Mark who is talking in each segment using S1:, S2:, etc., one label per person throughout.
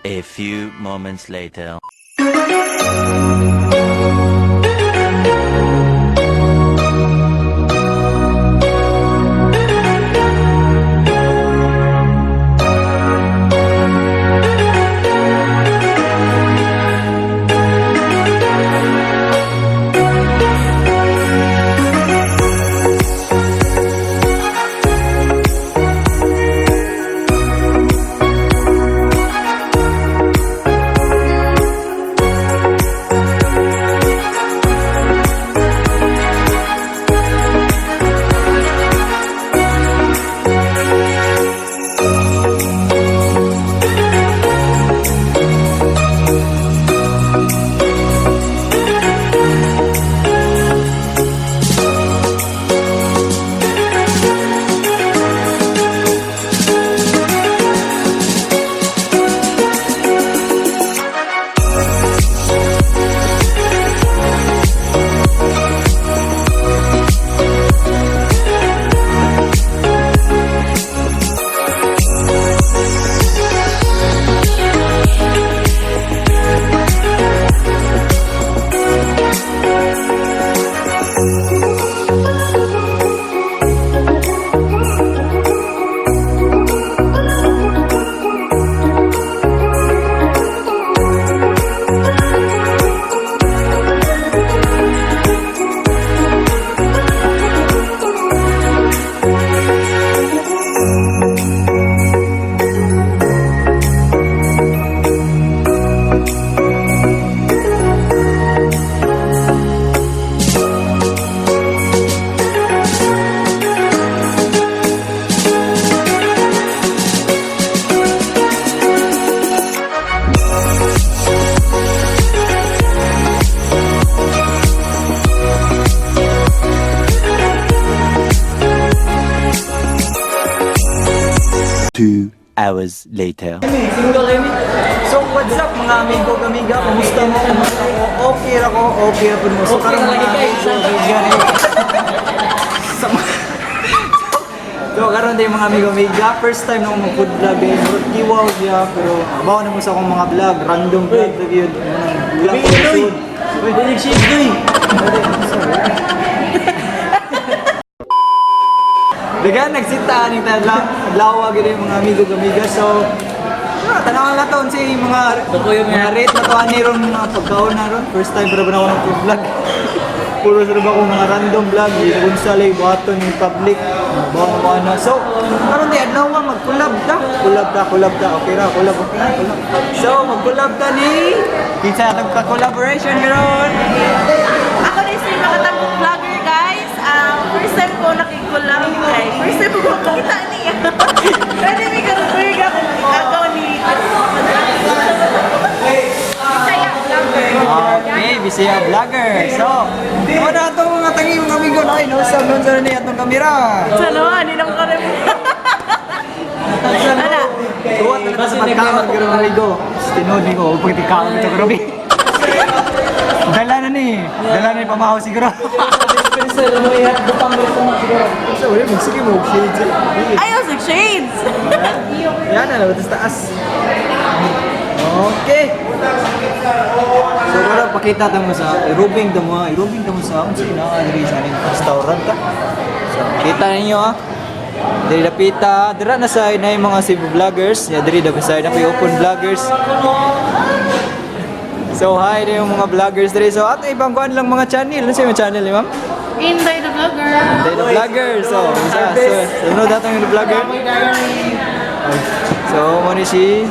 S1: A few moments later. Hours later.
S2: So what's up mga amigo, amiga? Kumusta mo? Kumusta ko? Okay ako, okay po mo. So karon mga amigo, so karon din mga amigo, amiga. First time na mo food vlog eh. Kiwaw siya, pero bawa na mo sa akong mga vlog, random vlog review. Vlog episode. Uy, dinig shades doy. Dagan nagsita ning tadlaw gid mga amigo amiga. So tanaw na taon si mga rate na to ani ron mga pagkaon na ron. First time para ba na ako vlog. Puro sa ba ko mga random vlog, unsalay buhaton yung public. Bawa na. So karon di adlaw mag-collab ta. Collab ta. Okay ra, collab. So mag-collab ta ni kinsa atong collaboration karon.
S3: Ako din si makatambok vlogger guys. First time ko nakikcollab guys. First time ko makita niya. Pwede may karugurga kung agaw ni Bisaya vlogger.
S2: Okay, Bisaya vlogger. So, ano na itong mga tangi mga amigo na inusap nun sa niya itong kamera.
S3: Salo, hindi naman ka rin. Ano?
S2: Tuwat na sa pagkaon ka rin amigo. Tinod ni ko, pagkakaon ito ka rin. Dala na ni pamahaw siguro.
S3: Pinsel mo yan, butang mo ito mga siguro.
S2: So, wala mo, sige mo, shades.
S3: Ayaw, shades!
S2: Yan na, labas taas. Okay. So, para pakita mo sa, irubing mo sa, kung sino ang diri sa aning restaurant ka. So, kita ninyo ha. Diri dapita, dira na sa na yung mga Cebu vloggers. Ya, diri dapita na yung open vloggers. So, hi na yung mga vloggers diri. So, ato ibang kuhan lang mga channel. Ano siya yung channel ni ma'am?
S3: Inday the vlogger.
S2: Inday the vlogger. So, sunod natin yung vlogger. So, muna si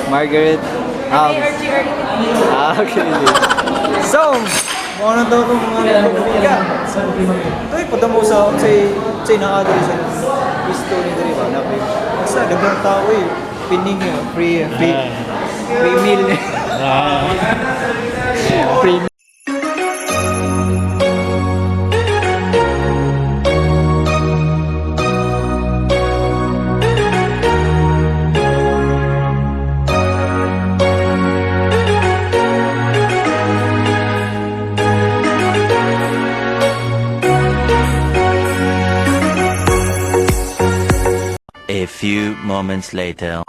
S2: Margaret. Okay. So, muna daw itong mga pagkakiga. Ito ay punta mo sa nakadali sa gusto ni Dari ba? Basta, dagang tao eh. Pining free meal. Free meal.
S1: few moments later.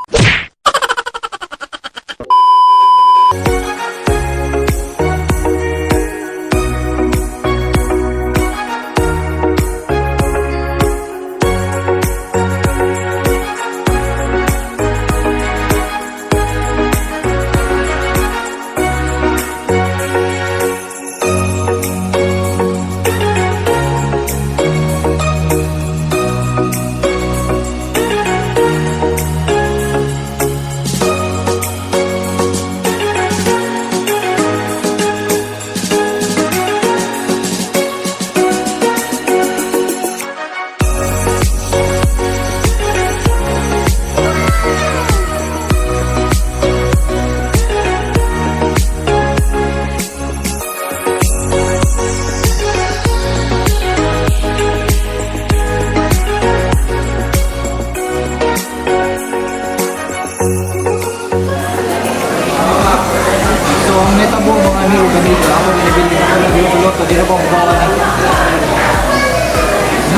S2: Ako binibili ako ng luto-luto, di na po ang bawa na.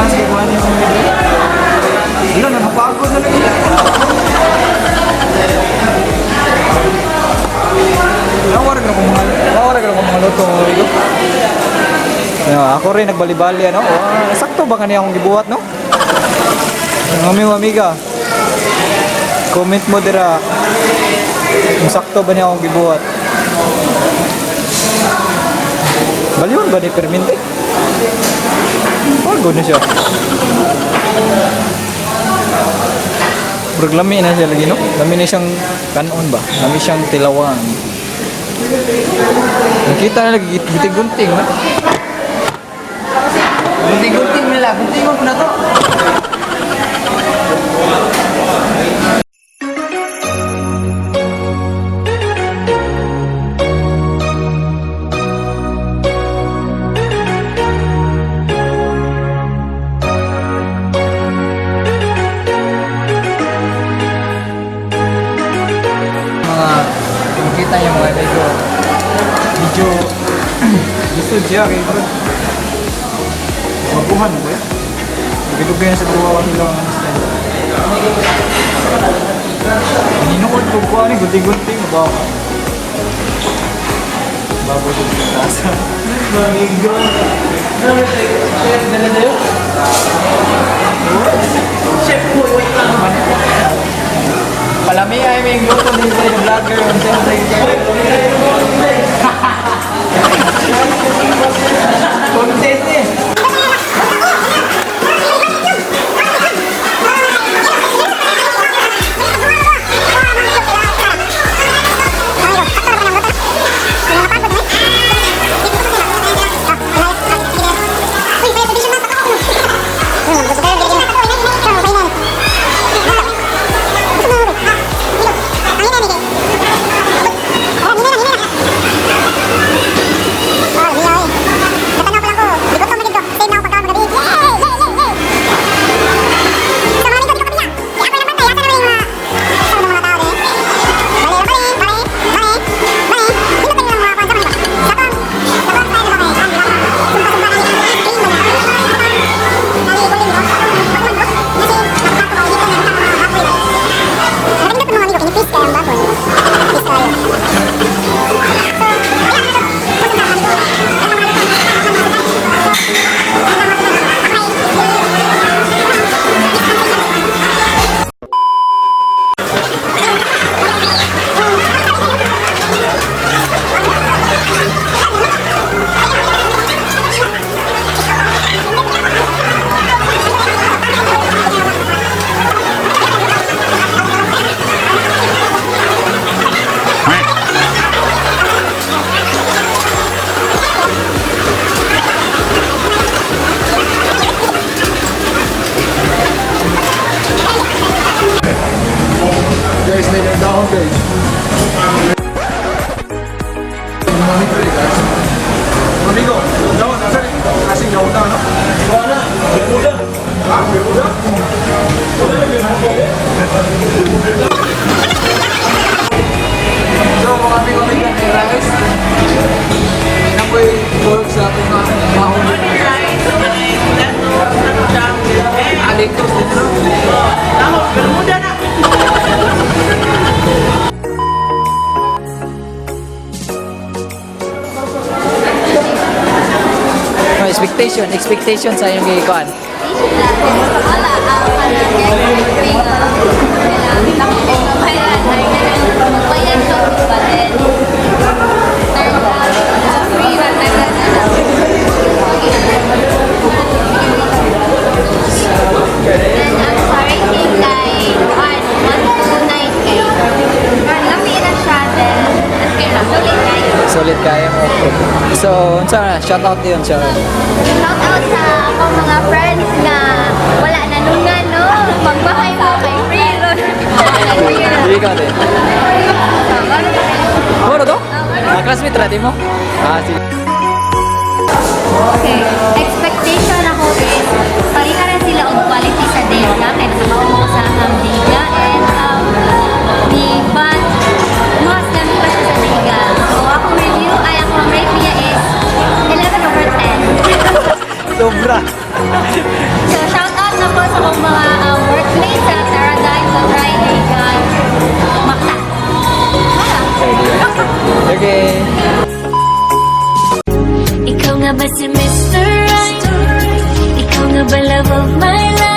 S2: Sige, kuha niyo yung medyo. Wala, nakapagod na lang yun. Nawarag na kong mga luto. Ako rin nagbali-bali, ano? Sakto ba kanya akong gibuhat, no? Ang amiga, comment mo dira kung sakto ba niya akong gibuhat. Baliwan ba ni perminte? Pagod na siya. Pero lami na siya lagi, no? Lami na siyang kanon ba? Lami siyang tilawan. Nakita na lagi, gunting-gunting, no? Gunting-gunting nila. Guntingon ko na to. Kita niyo mga medyo gusto siya kayo bro. Mabuhan mo ba yan? Nagilog yan sa buwawan nila ang style. Ninukod ko po ano, gunting-gunting ba? Bago din yung tasa. AMIGO. Dala tayo? Chef po, wait lang. Palami ay may luto din sa yung vlogger yung content eh. Amigo, daw nasa rin kasing daw na, no? Wala. Bermuda. Ah, bermuda. So, mga amigo ni guys. Ina ko i-work sa ating mahon.
S3: Dito. Bermuda.
S2: Expectation sa iyong gikuan.
S4: Wala,
S2: Solid kaya mo. So, unsa shout out yun, sir.
S4: shout out sa akong mga friends na wala na nunga, no? Pagbahay mo kay free ron.
S2: Hindi ka din. Mura to? Classmate natin mo? Sige.
S4: Okay, expectation ako is pariharan sila og quality sa dinha kay nakamaw sa AMIGA and ni Van mas kami pa siya sa dinha. So akong review ay akong rate niya is 11/10.
S2: Sobra.
S4: So shout out na po sa akong mga workmates sa Paradigm sa Friday guys. Makta.
S2: Okay.
S4: Ikaw nga ba si Mr. Right? Ikaw nga ba love of my life?